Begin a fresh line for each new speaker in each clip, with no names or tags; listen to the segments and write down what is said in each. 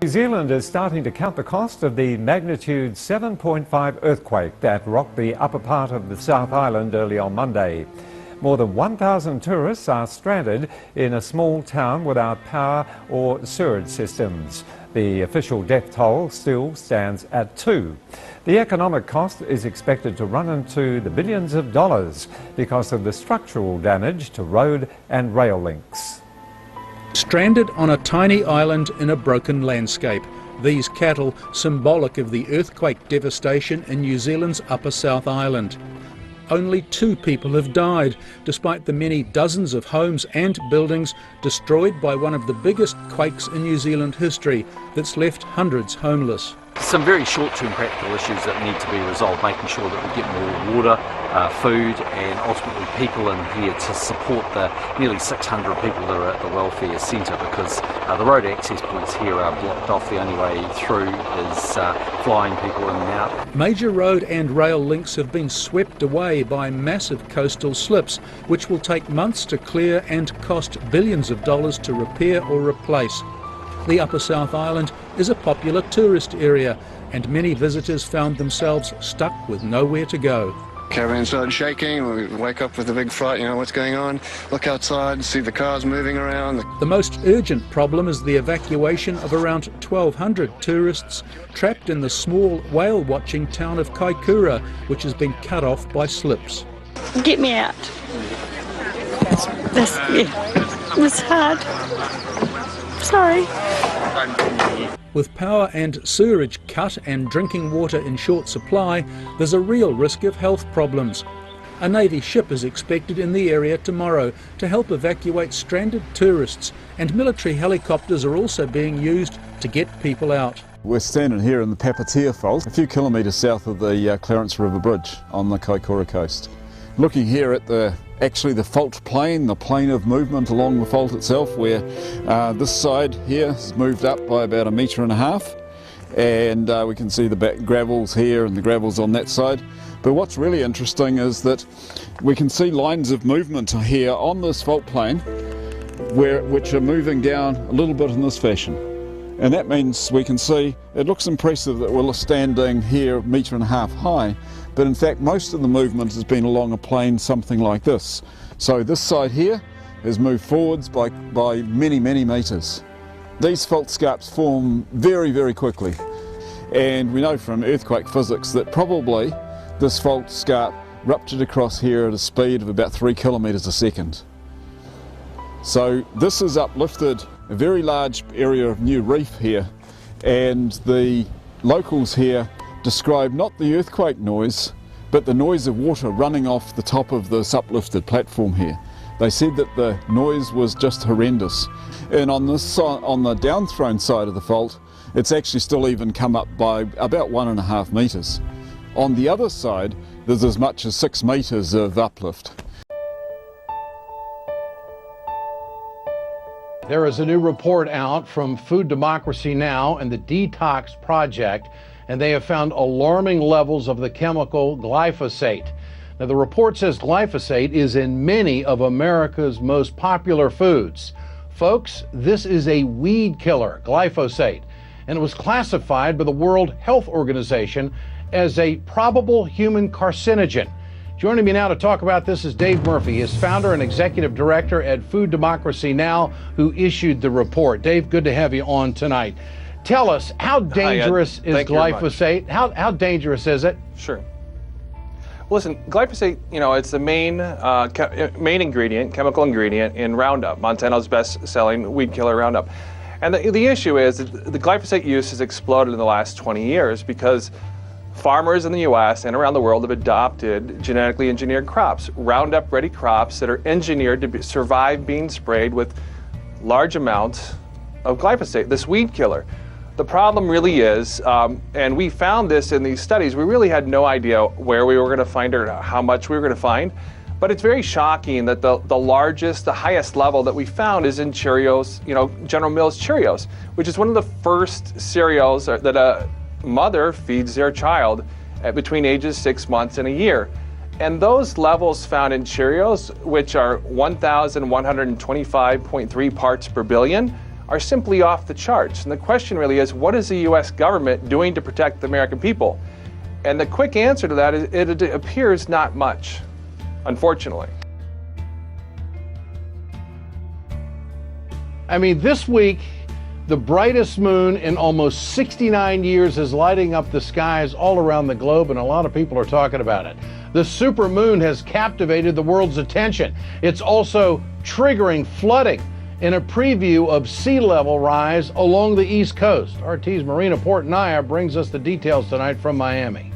New Zealand is starting to count the cost of the magnitude 7.5 earthquake that rocked the upper part of the South Island early on Monday. More than 1,000 tourists are stranded in a small town without power or sewage systems. The official death toll still stands at 2. The economic cost is expected to run into the billions of dollars because of the structural damage to road and rail links.
Stranded on a tiny island in a broken landscape, these cattle symbolic of the earthquake devastation in New Zealand's Upper South Island. Only 2 people have died, despite the many dozens of homes and buildings destroyed by one of the biggest quakes in New Zealand history that's left hundreds homeless.
Some very short-term practical issues that need to be resolved, making sure that we get more water, food and ultimately people in here to support the nearly 600 people that are at the welfare centre, because the road access points here are blocked off. The only way through is flying people in and out.
Major road and rail links have been swept away by massive coastal slips, which will take months to clear and cost billions of dollars to repair or replace. The Upper South Island is a popular tourist area, and many visitors found themselves stuck with nowhere to go.
Caravan started shaking, we wake up with a big fright, what's going on? Look outside, see the cars moving around.
The most urgent problem is the evacuation of around 1,200 tourists trapped in the small whale-watching town of Kaikoura, which has been cut off by slips.
Get me out. It's hard. Sorry.
With power and sewerage cut and drinking water in short supply, there's a real risk of health problems. A Navy ship is expected in the area tomorrow to help evacuate stranded tourists, and military helicopters are also being used to get people out.
We're standing here in the Papatea Fault, a few kilometres south of the Clarence River Bridge on the Kaikoura coast. Looking here at the fault plane, the plane of movement along the fault itself, where this side here has moved up by about 1.5 metres, and we can see the gravels here and the gravels on that side. But what's really interesting is that we can see lines of movement here on this fault plane which are moving down a little bit in this fashion. And that means we can see, it looks impressive that we're standing here 1.5 metres high, but in fact most of the movement has been along a plane something like this. So this side here has moved forwards by many, many metres. These fault scarps form very, very quickly, and we know from earthquake physics that probably this fault scarp ruptured across here at a speed of about 3 kilometres a second. So this has uplifted a very large area of new reef here, and the locals here describe not the earthquake noise, but the noise of water running off the top of this uplifted platform here. They said that the noise was just horrendous. And on this side, on the downthrown side of the fault, it's actually still even come up by about 1.5 metres. On the other side, there's as much as 6 metres of uplift.
There is a new report out from Food Democracy Now! And the Detox Project, and they have found alarming levels of the chemical glyphosate. Now, the report says glyphosate is in many of America's most popular foods. Folks, this is a weed killer, glyphosate, and it was classified by the World Health Organization as a probable human carcinogen. Joining me now to talk about this is Dave Murphy. He is founder and executive director at Food Democracy Now!, who issued the report. Dave, good to have you on tonight. Tell us, how dangerous is glyphosate? How dangerous is it?
Sure. Listen, glyphosate, it's the main ingredient, chemical ingredient in Roundup, Monsanto's best-selling weed killer Roundup. And the issue is that the glyphosate use has exploded in the last 20 years because farmers in the U.S. and around the world have adopted genetically engineered crops, Roundup-ready crops that are engineered to survive being sprayed with large amounts of glyphosate, this weed killer. The problem really is, and we found this in these studies, we really had no idea where we were going to find it or how much we were going to find, but it's very shocking that the highest level that we found is in Cheerios, General Mills Cheerios, which is one of the first cereals that a mother feeds their child at between ages 6 months and a year. And those levels found in Cheerios, which are 1,125.3 parts per billion, are simply off the charts. And the question really is, what is the U.S. government doing to protect the American people? And the quick answer to that is it appears not much, unfortunately.
I mean, this week, the brightest moon in almost 69 years is lighting up the skies all around the globe, and a lot of people are talking about it. The supermoon has captivated the world's attention. It's also triggering flooding in a preview of sea level rise along the East Coast. RT's Marina Portnaya brings us the details tonight from Miami.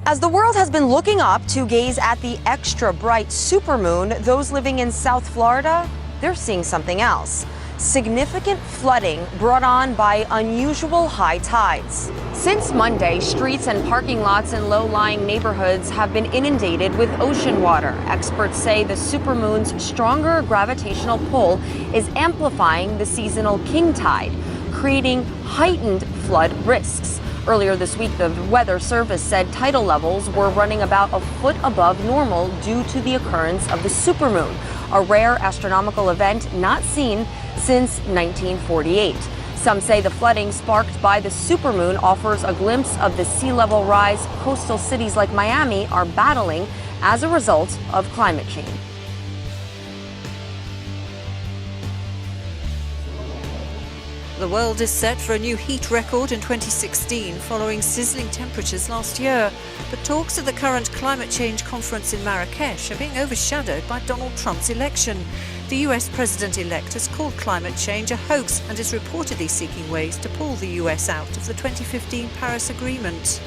As the world has been looking up to gaze at the extra bright supermoon, those living in South Florida, they're seeing something else. Significant flooding brought on by unusual high tides. Since Monday, streets and parking lots in low-lying neighborhoods have been inundated with ocean water. Experts say the supermoon's stronger gravitational pull is amplifying the seasonal king tide, creating heightened flood risks. Earlier this week, the Weather Service said tidal levels were running about a foot above normal due to the occurrence of the supermoon, a rare astronomical event not seen since 1948. Some say the flooding sparked by the supermoon offers a glimpse of the sea level rise coastal cities like Miami are battling as a result of climate change.
The world is set for a new heat record in 2016 following sizzling temperatures last year. But talks at the current climate change conference in Marrakesh are being overshadowed by Donald Trump's election. The US president-elect has called climate change a hoax and is reportedly seeking ways to pull the US out of the 2015 Paris Agreement.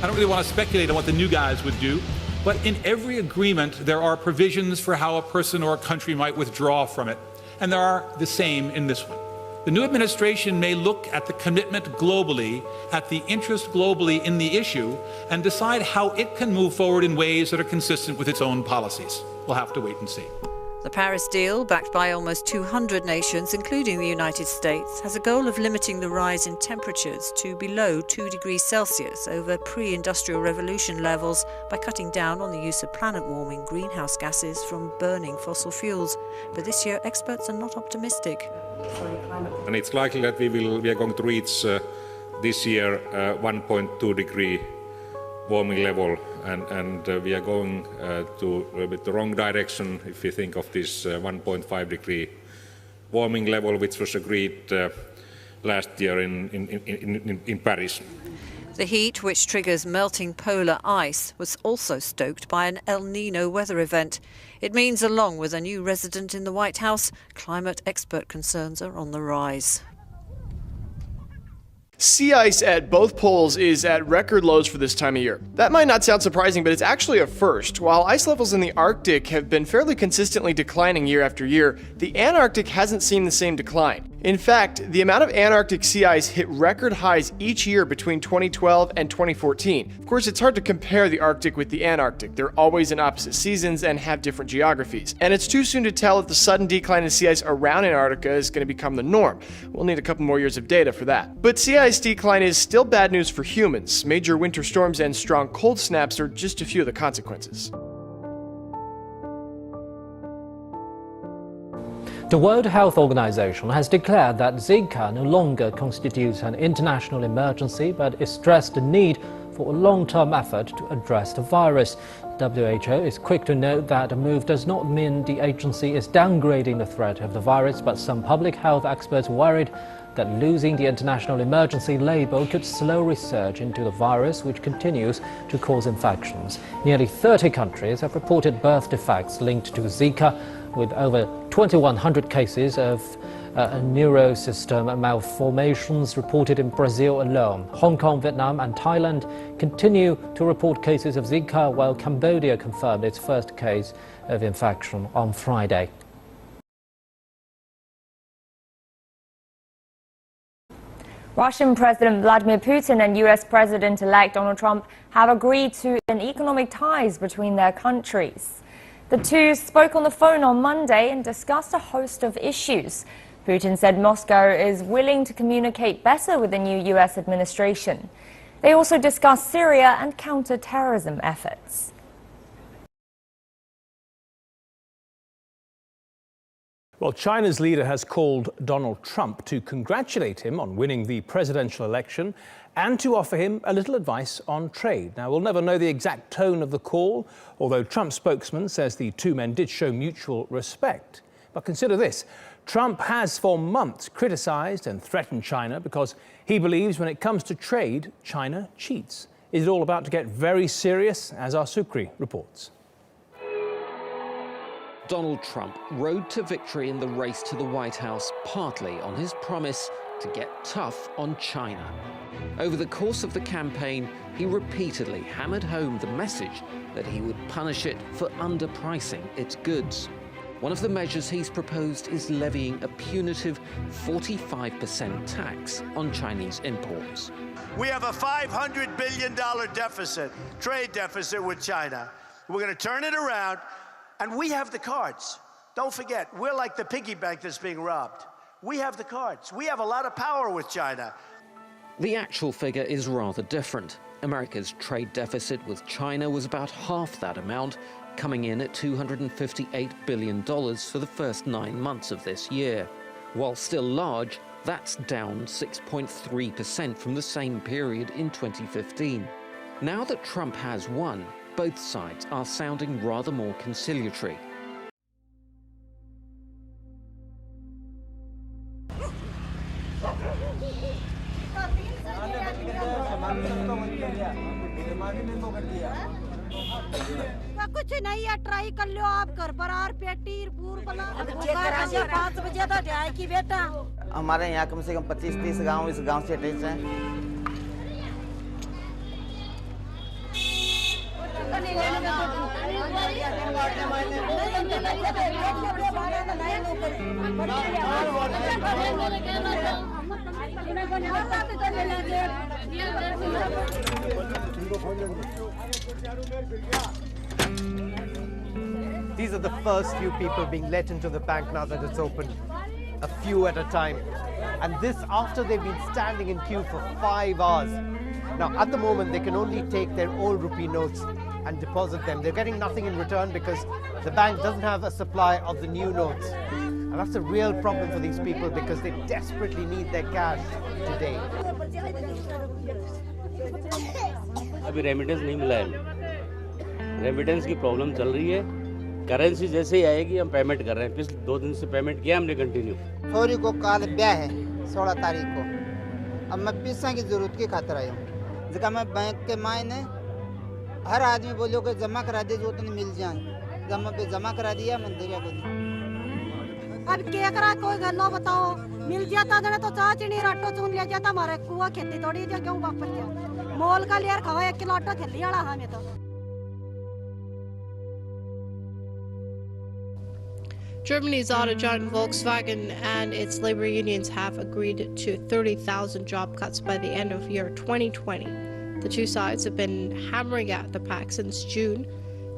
I don't really want to speculate on what the new guys would do, but in every agreement there are provisions for how a person or a country might withdraw from it, and there are the same in this one. The new administration may look at the commitment globally, at the interest globally in the issue, and decide how it can move forward in ways that are consistent with its own policies. We'll have to wait and see.
The Paris deal, backed by almost 200 nations, including the United States, has a goal of limiting the rise in temperatures to below 2 degrees Celsius over pre-industrial revolution levels by cutting down on the use of planet-warming greenhouse gases from burning fossil fuels. But this year, experts are not optimistic.
And it's likely that we are going to reach this year 1.2 degree warming level, and we are going to a bit the wrong direction if we think of this 1.5 degree warming level, which was agreed last year in Paris.
The heat, which triggers melting polar ice, was also stoked by an El Nino weather event. It means, along with a new resident in the White House, climate expert concerns are on the rise.
Sea ice at both poles is at record lows for this time of year. That might not sound surprising, but it's actually a first. While ice levels in the Arctic have been fairly consistently declining year after year, the Antarctic hasn't seen the same decline. In fact, the amount of Antarctic sea ice hit record highs each year between 2012 and 2014. Of course, it's hard to compare the Arctic with the Antarctic. They're always in opposite seasons and have different geographies. And it's too soon to tell if the sudden decline in sea ice around Antarctica is going to become the norm. We'll need a couple more years of data for that. But sea ice decline is still bad news for humans. Major winter storms and strong cold snaps are just a few of the consequences.
The World Health Organization has declared that Zika no longer constitutes an international emergency, but it stressed the need for a long-term effort to address the virus. WHO is quick to note that the move does not mean the agency is downgrading the threat of the virus, but some public health experts worried that losing the international emergency label could slow research into the virus, which continues to cause infections. Nearly 30 countries have reported birth defects linked to Zika, with over 2,100 cases of neurosystem malformations reported in Brazil alone. Hong Kong, Vietnam and Thailand continue to report cases of Zika, while Cambodia confirmed its first case of infection on Friday.
Russian President Vladimir Putin and US President-elect Donald Trump have agreed to end economic ties between their countries. The two spoke on the phone on Monday and discussed a host of issues. Putin said Moscow is willing to communicate better with the new US administration. They also discussed Syria and counter-terrorism efforts.
Well, China's leader has called Donald Trump to congratulate him on winning the presidential election and to offer him a little advice on trade. Now, we'll never know the exact tone of the call, although Trump's spokesman says the two men did show mutual respect. But consider this. Trump has for months criticized and threatened China because he believes when it comes to trade, China cheats. Is it all about to get very serious, as our Sukri reports?
Donald Trump rode to victory in the race to the White House partly on his promise to get tough on China. Over the course of the campaign, he repeatedly hammered home the message that he would punish it for underpricing its goods. One of the measures he's proposed is levying a punitive 45% tax on Chinese imports.
We have a $500 billion deficit, trade deficit with China. We're going to turn it around. And we have the cards. Don't forget, we're like the piggy bank that's being robbed. We have the cards. We have a lot of power with China.
The actual figure is rather different. America's trade deficit with China was about half that amount, coming in at $258 billion for the first 9 months of this year. While still large, that's down 6.3% from the same period in 2015. Now that Trump has won, both sides are sounding rather more conciliatory.
कुछ नहीं है try कर लो आप घर पर are पेटी पूर बना 5 बजे तो जाए कि बेटा
हमारे यहाँ कम से कम 25-30 गांव इस गांव से अटैच हैं
These are the first few people being let into the bank now that it's open, a few at a time. And this after they've been standing in queue for 5 hours. Now, at the moment, they can only take their old rupee notes and deposit them. They're getting nothing in return because the bank doesn't have a supply of the new notes. And that's a real problem for these people because they desperately need their cash today.
अभी remittance नहीं मिला है remittance की problem चल रही है currency जैसे ही आएगी हम पेमेंट कर रहे हैं पिछले 2 दिन से पेमेंट किया हमने कंटिन्यू
छोरी को काल ब्याह है 16 तारीख को अब मैं पैसा की जरूरत की खातिर आया हूँ जगह मैं बैंक के मायने हर आदमी बोलो कि जमा करा दे जो तुम मिल जाए जमा करा दिया मंदिर को
अब क्या करा कोई गल्लो बताओ मिल जाता जने तो चाह चीनी राटो चुन लिया जाता हमारे कुआ खेती थोड़ी जो क्यों वापस गया मोल का लिया खवा 1 किलो आटा थैली वाला हमें तो
Germany's auto giant Volkswagen and its labor unions have agreed to 30,000 job cuts by the end of year 2020. The two sides have been hammering out the pact since June.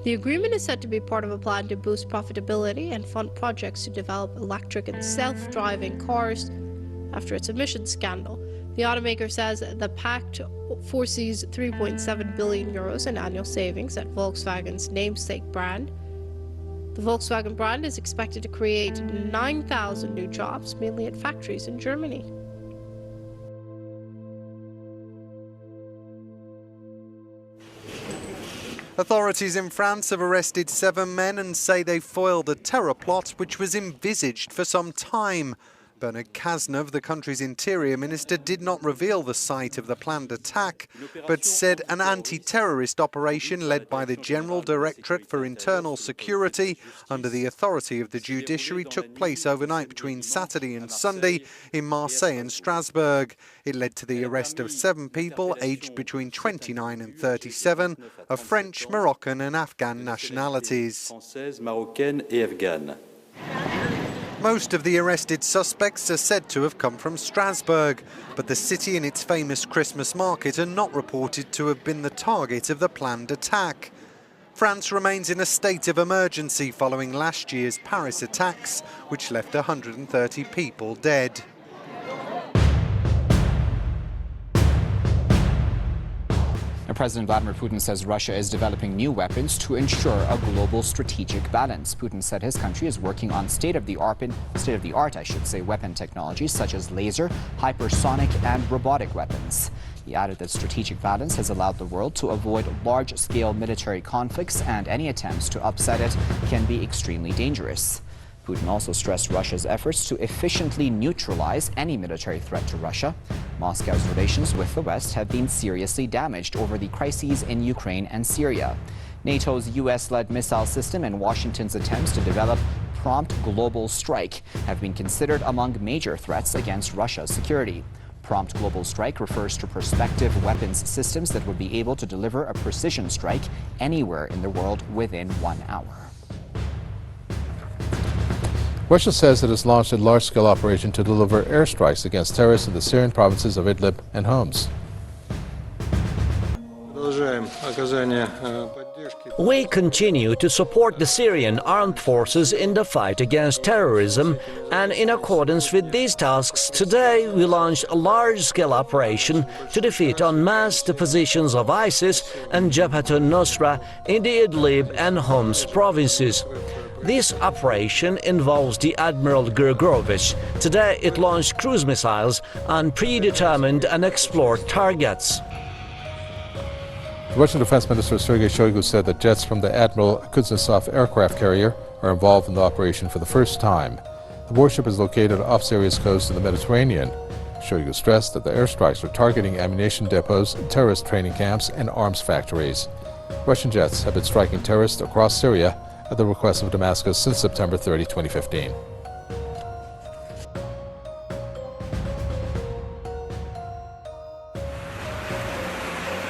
The agreement is said to be part of a plan to boost profitability and fund projects to develop electric and self-driving cars after its emissions scandal. The automaker says the pact foresees 3.7 billion euros in annual savings at Volkswagen's namesake brand. The Volkswagen brand is expected to create 9,000 new jobs, mainly at factories in Germany.
Authorities in France have arrested 7 men and say they foiled a terror plot which was envisaged for some time. Bernard Cazeneuve, the country's interior minister, did not reveal the site of the planned attack, but said an anti-terrorist operation led by the General Directorate for Internal Security under the authority of the judiciary took place overnight between Saturday and Sunday in Marseille and Strasbourg. It led to the arrest of 7 people aged between 29 and 37 of French, Moroccan and Afghan nationalities. Most of the arrested suspects are said to have come from Strasbourg, but the city and its famous Christmas market are not reported to have been the target of the planned attack. France remains in a state of emergency following last year's Paris attacks, which left 130 people dead.
President Vladimir Putin says Russia is developing new weapons to ensure a global strategic balance. Putin said his country is working on state-of-the-art, weapon technologies such as laser, hypersonic and robotic weapons. He added that strategic balance has allowed the world to avoid large-scale military conflicts, and any attempts to upset it can be extremely dangerous. Putin also stressed Russia's efforts to efficiently neutralize any military threat to Russia. Moscow's relations with the West have been seriously damaged over the crises in Ukraine and Syria. NATO's US-led missile system and Washington's attempts to develop prompt global strike have been considered among major threats against Russia's security. Prompt global strike refers to prospective weapons systems that would be able to deliver a precision strike anywhere in the world within 1 hour.
Russia says it has launched a large-scale operation to deliver airstrikes against terrorists in the Syrian provinces of Idlib and Homs.
We continue to support the Syrian armed forces in the fight against terrorism, and in accordance with these tasks, today we launched a large-scale operation to defeat en masse the positions of ISIS and Jabhat al-Nusra in the Idlib and Homs provinces. This operation involves the Admiral Grigorovich. Today it launched cruise missiles on predetermined and explored targets.
Russian Defense Minister Sergei Shoigu said that jets from the Admiral Kuznetsov aircraft carrier are involved in the operation for the first time. The warship is located off Syria's coast in the Mediterranean. Shoigu stressed that the airstrikes are targeting ammunition depots, terrorist training camps, and arms factories. Russian jets have been striking terrorists across Syria at the request of Damascus since September 30, 2015.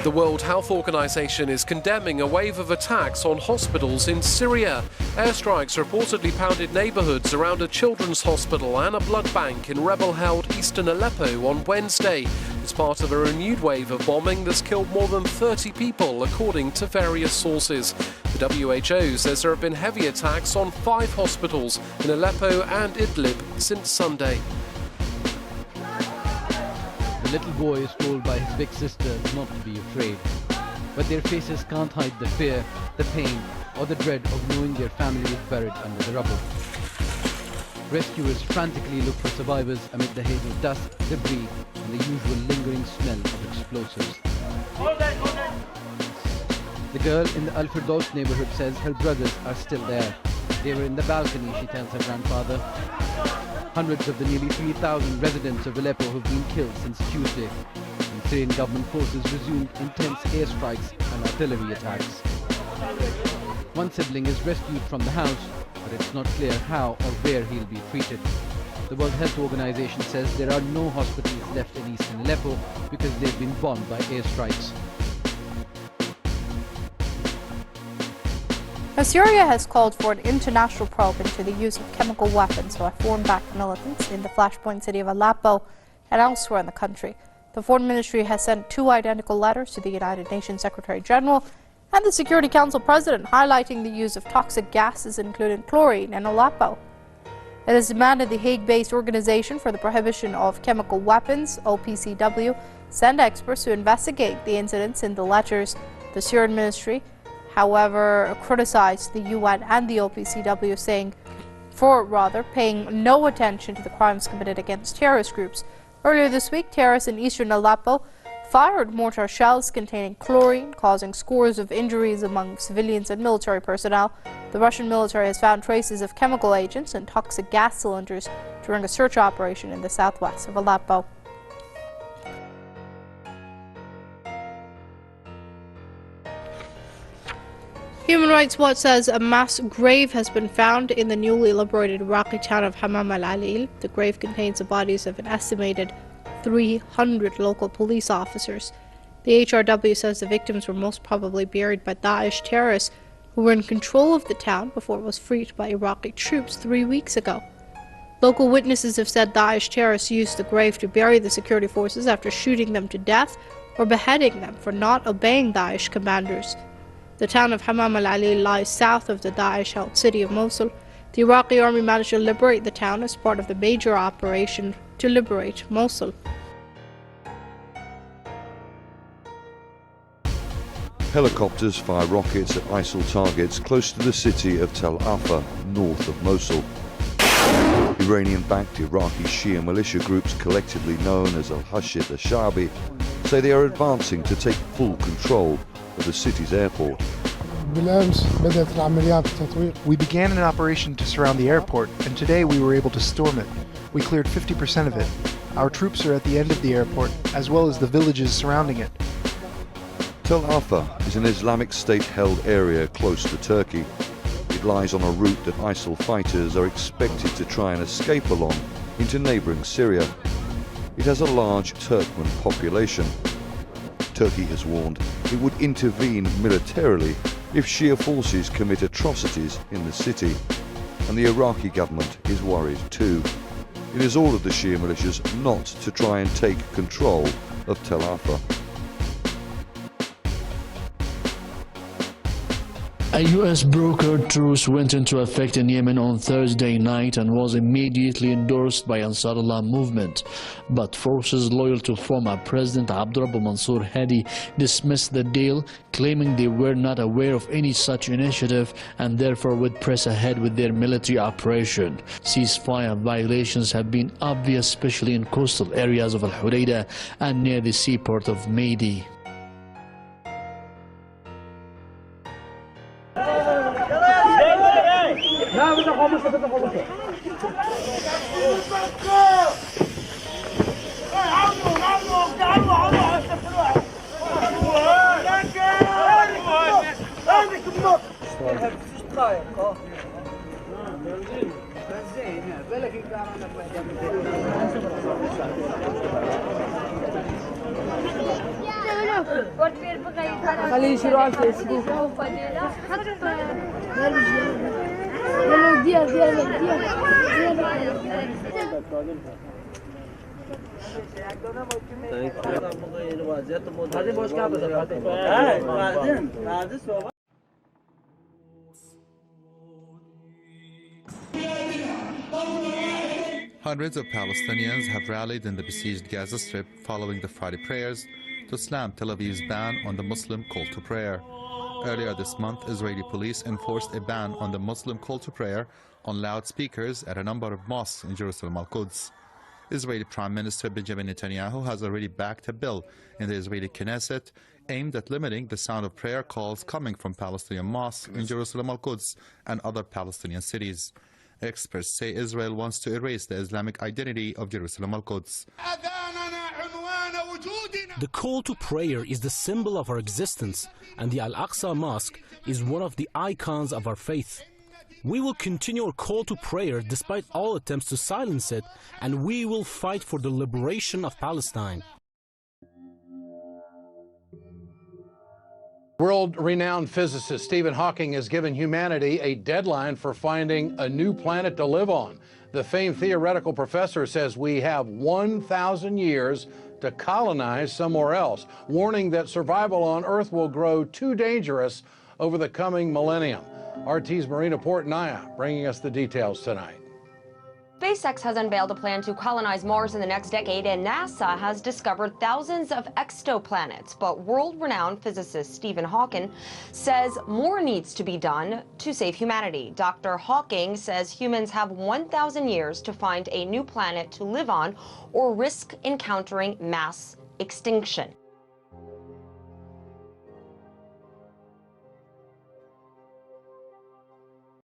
The World Health Organization is condemning a wave of attacks on hospitals in Syria. Airstrikes reportedly pounded neighborhoods around a children's hospital and a blood bank in rebel-held eastern Aleppo on Wednesday. It's part of a renewed wave of bombing that's killed more than 30 people, according to various sources. The WHO says there have been heavy attacks on 5 hospitals in Aleppo and Idlib since Sunday.
The little boy is told by his big sister not to be afraid. But their faces can't hide the fear, the pain, or the dread of knowing their family is buried under the rubble. Rescuers frantically look for survivors amid the haze of dust, debris, and the usual lingering smell of explosives. The girl in the Al Firdaus neighborhood says her brothers are still there. They were in the balcony, she tells her grandfather. Hundreds of the nearly 3,000 residents of Aleppo have been killed since Tuesday, and Syrian government forces resumed intense airstrikes and artillery attacks. One sibling is rescued from the house, but it's not clear how or where he'll be treated. The World Health Organization says there are no hospitals left in eastern Aleppo because they've been bombed by airstrikes.
Now, Syria has called for an international probe into the use of chemical weapons by foreign-backed militants in the flashpoint city of Aleppo and elsewhere in the country. The Foreign Ministry has sent 2 identical letters to the United Nations Secretary General and the Security Council President highlighting the use of toxic gases, including chlorine, in Aleppo. It has demanded the Hague-based Organization for the Prohibition of Chemical Weapons, OPCW, send experts to investigate the incidents in the letters. The Syrian ministry, however, criticized the UN and the OPCW, paying no attention to the crimes committed against terrorist groups. Earlier this week, terrorists in eastern Aleppo fired mortar shells containing chlorine, causing scores of injuries among civilians and military personnel. The Russian military has found traces of chemical agents and toxic gas cylinders during a search operation in the southwest of Aleppo. Human Rights Watch says a mass grave has been found in the newly liberated Iraqi town of Hammam al-Alil. The grave contains the bodies of an estimated 300 local police officers. The HRW says the victims were most probably buried by Daesh terrorists who were in control of the town before it was freed by Iraqi troops 3 weeks ago. Local witnesses have said Daesh terrorists used the grave to bury the security forces after shooting them to death or beheading them for not obeying Daesh commanders. The town of Hammam al-Alil lies south of the Daesh-held city of Mosul. The Iraqi army managed to liberate the town as part of the major operation to liberate Mosul.
Helicopters fire rockets at ISIL targets close to the city of Tel Afar, north of Mosul. Iranian-backed Iraqi Shia militia groups, collectively known as Al-Hashid al-Sha'bi, say they are advancing to take full control of the city's airport.
We began an operation to surround the airport, and today we were able to storm it. We cleared 50% of it. Our troops are at the end of the airport, as well as the villages surrounding it.
Tel Afar is an Islamic State-held area close to Turkey. It lies on a route that ISIL fighters are expected to try and escape along into neighbouring Syria. It has a large Turkmen population. Turkey has warned it would intervene militarily if Shia forces commit atrocities in the city, and the Iraqi government is worried too. It has ordered the Shia militias not to try and take control of Tel Afar.
A U.S. brokered truce went into effect in Yemen on Thursday night and was immediately endorsed by Ansarullah movement. But forces loyal to former President Abdurrabbu Mansour Hadi dismissed the deal, claiming they were not aware of any such initiative and therefore would press ahead with their military operation. Ceasefire violations have been obvious, especially in coastal areas of Al-Hudaydah and near the seaport of Maidi.
Hundreds of Palestinians have rallied in the besieged Gaza Strip following the Friday prayers to slam Tel Aviv's ban on the Muslim call to prayer. Earlier this month, Israeli police enforced a ban on the Muslim call to prayer on loudspeakers at a number of mosques in Jerusalem Al-Quds. Israeli Prime Minister Benjamin Netanyahu has already backed a bill in the Israeli Knesset aimed at limiting the sound of prayer calls coming from Palestinian mosques in Jerusalem Al-Quds and other Palestinian cities. Experts say Israel wants to erase the Islamic identity of Jerusalem Al-Quds.
The call to prayer is the symbol of our existence, and the Al-Aqsa Mosque is one of the icons of our faith. We will continue our call to prayer despite all attempts to silence it, and we will fight for the liberation of Palestine.
World-renowned physicist Stephen Hawking has given humanity a deadline for finding a new planet to live on. The famed theoretical professor says we have 1,000 years to colonize somewhere else, warning that survival on Earth will grow too dangerous over the coming millennium. RT's Marina Portnaya bringing us the details tonight.
SpaceX has unveiled a plan to colonize Mars in the next decade, and NASA has discovered thousands of exoplanets. But world-renowned physicist Stephen Hawking says more needs to be done to save humanity. Dr. Hawking says humans have 1,000 years to find a new planet to live on or risk encountering mass extinction.